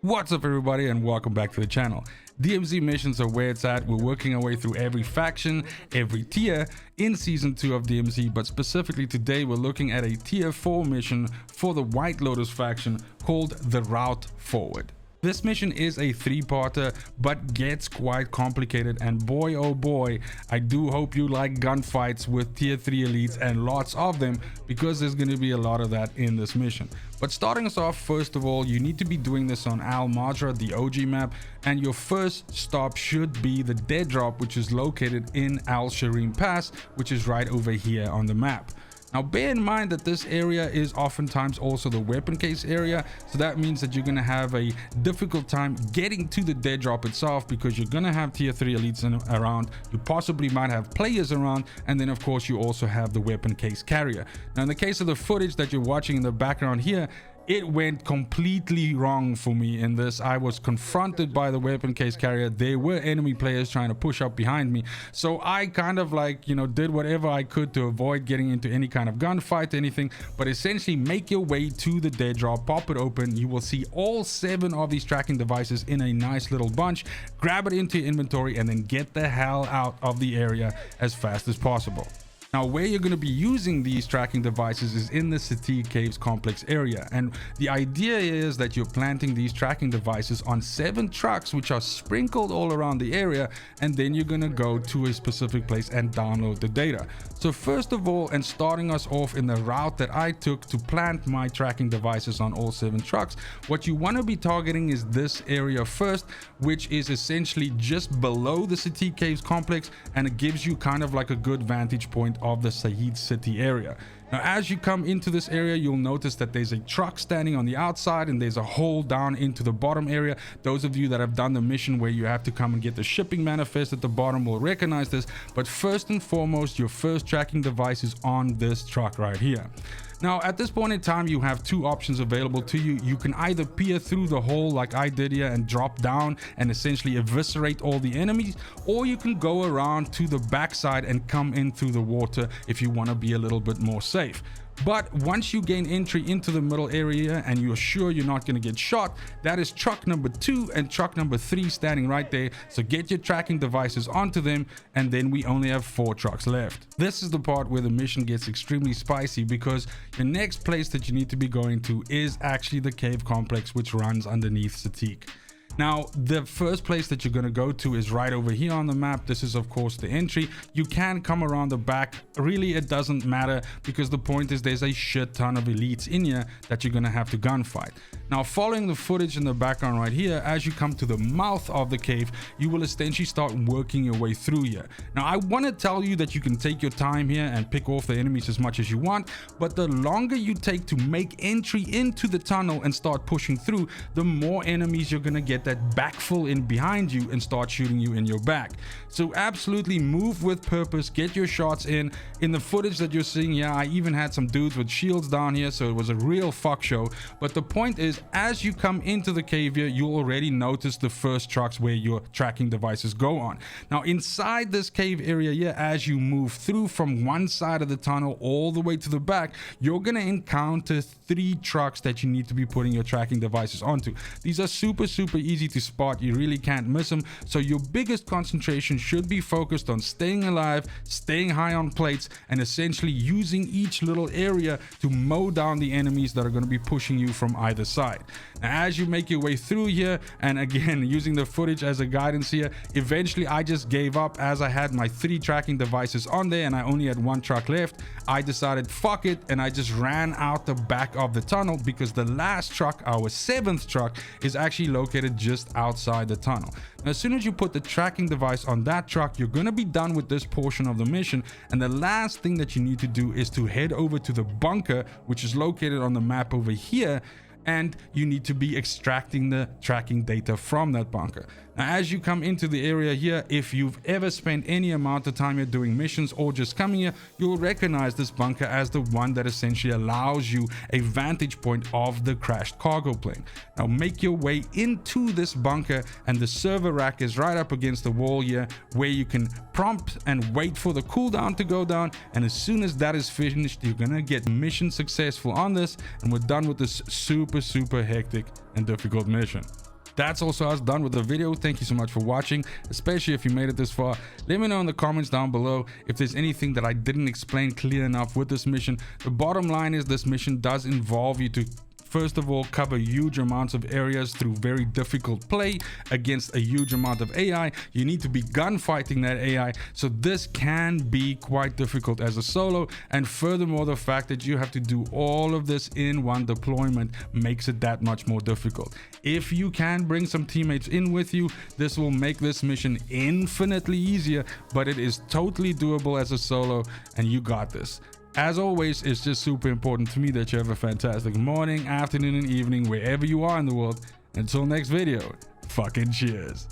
What's up everybody and welcome back to the channel. DMZ missions are where it's at. We're working our way through every faction, every tier in season 2 of DMZ, but specifically today we're looking at a tier 4 mission for the White Lotus faction called the Route Forward. This mission is a 3-parter but gets quite complicated, and boy oh boy, I do hope you like gunfights with tier 3 elites and lots of them, because there's going to be a lot of that in this mission. But starting us off, first of all, you need to be doing this on Al-Majra, the OG map, and your first stop should be the dead drop, which is located in Al-Sharim Pass, which is right over here on the map. Now bear in mind that this area is oftentimes also the weapon case area, so that means that you're going to have a difficult time getting to the dead drop itself, because you're going to have tier 3 elites around, you possibly might have players around, and then of course you also have the weapon case carrier. Now in the case of the footage that you're watching in the background here, it went completely wrong for me in this. I was confronted by the weapon case carrier. There were enemy players trying to push up behind me, so I kind of did whatever I could to avoid getting into any kind of gunfight, anything, but essentially make your way to the dead drop, pop it open. You will see all 7 of these tracking devices in a nice little bunch. Grab it into your inventory and then get the hell out of the area as fast as possible. Now where you're going to be using these tracking devices is in the Satiq Caves complex area, and the idea is that you're planting these tracking devices on 7 trucks which are sprinkled all around the area, and then you're going to go to a specific place and download the data. So first of all, and starting us off in the route that I took to plant my tracking devices on all 7 trucks, what you want to be targeting is this area first, which is essentially just below the Satiq Caves complex, and it gives you kind of like a good vantage point of the Sahid City area. Now as you come into this area, you'll notice that there's a truck standing on the outside and there's a hole down into the bottom area. Those of you that have done the mission where you have to come and get the shipping manifest at the bottom will recognize this, but first and foremost, your first tracking device is on this truck right here. Now at this point in time, you have 2 options available to you. You can either peer through the hole like I did here and drop down and essentially eviscerate all the enemies, or you can go around to the backside and come in through the water if you want to be a little bit more safe. But once you gain entry into the middle area and you're sure you're not going to get shot, that is truck number 2 and truck number 3 standing right there. So get your tracking devices onto them, and then we only have 4 trucks left. This is the part where the mission gets extremely spicy, because the next place that you need to be going to is actually the cave complex, which runs underneath Satiq. Now the first place that you're going to go to is right over here on the map. This is of course the entry. You can come around the back, really it doesn't matter, because the point is there's a shit ton of elites in here that you're going to have to gunfight. Now following the footage in the background right here, as you come to the mouth of the cave, you will essentially start working your way through here. Now I want to tell you that you can take your time here and pick off the enemies as much as you want, but the longer you take to make entry into the tunnel and start pushing through, the more enemies you're going to get that backfill in behind you and start shooting you in your back. So absolutely move with purpose, get your shots in. In the footage that you're seeing here, I even had some dudes with shields down here, so it was a real fuck show. But the point is, as you come into the cave here, you'll already notice the first trucks where your tracking devices go on. Now inside this cave area here, as you move through from one side of the tunnel all the way to the back, you're going to encounter 3 trucks that you need to be putting your tracking devices onto. These are super easy to spot. You really can't miss them, so your biggest concentration should be focused on staying alive, staying high on plates, and essentially using each little area to mow down the enemies that are going to be pushing you from either side. Now as you make your way through here, and again using the footage as a guidance here, eventually I just gave up as I had my 3 tracking devices on there and I only had 1 truck left. I decided fuck it, and I just ran out the back of the tunnel, because the last truck, our 7th truck, is actually located just outside the tunnel. Now, as soon as you put the tracking device on that truck, you're going to be done with this portion of the mission, and the last thing that you need to do is to head over to the bunker, which is located on the map over here, and you need to be extracting the tracking data from that bunker. Now, as you come into the area here, if you've ever spent any amount of time here doing missions or just coming here, you'll recognize this bunker as the one that essentially allows you a vantage point of the crashed cargo plane. Now make your way into this bunker, and the server rack is right up against the wall here, where you can prompt and wait for the cooldown to go down, and as soon as that is finished, you're gonna get mission successful on this, and we're done with this super hectic and difficult mission. That's also us done with the video. Thank you so much for watching, especially if you made it this far. Let me know in the comments down below if there's anything that I didn't explain clear enough with this mission. The bottom line is this mission does involve you to first of all cover huge amounts of areas through very difficult play against a huge amount of AI. You need to be gunfighting that AI, so this can be quite difficult as a solo, and furthermore the fact that you have to do all of this in one deployment makes it that much more difficult. If you can bring some teammates in with you, this will make this mission infinitely easier, but it is totally doable as a solo, and you got this. As always, it's just super important to me that you have a fantastic morning, afternoon, and evening, wherever you are in the world. Until next video, fucking cheers.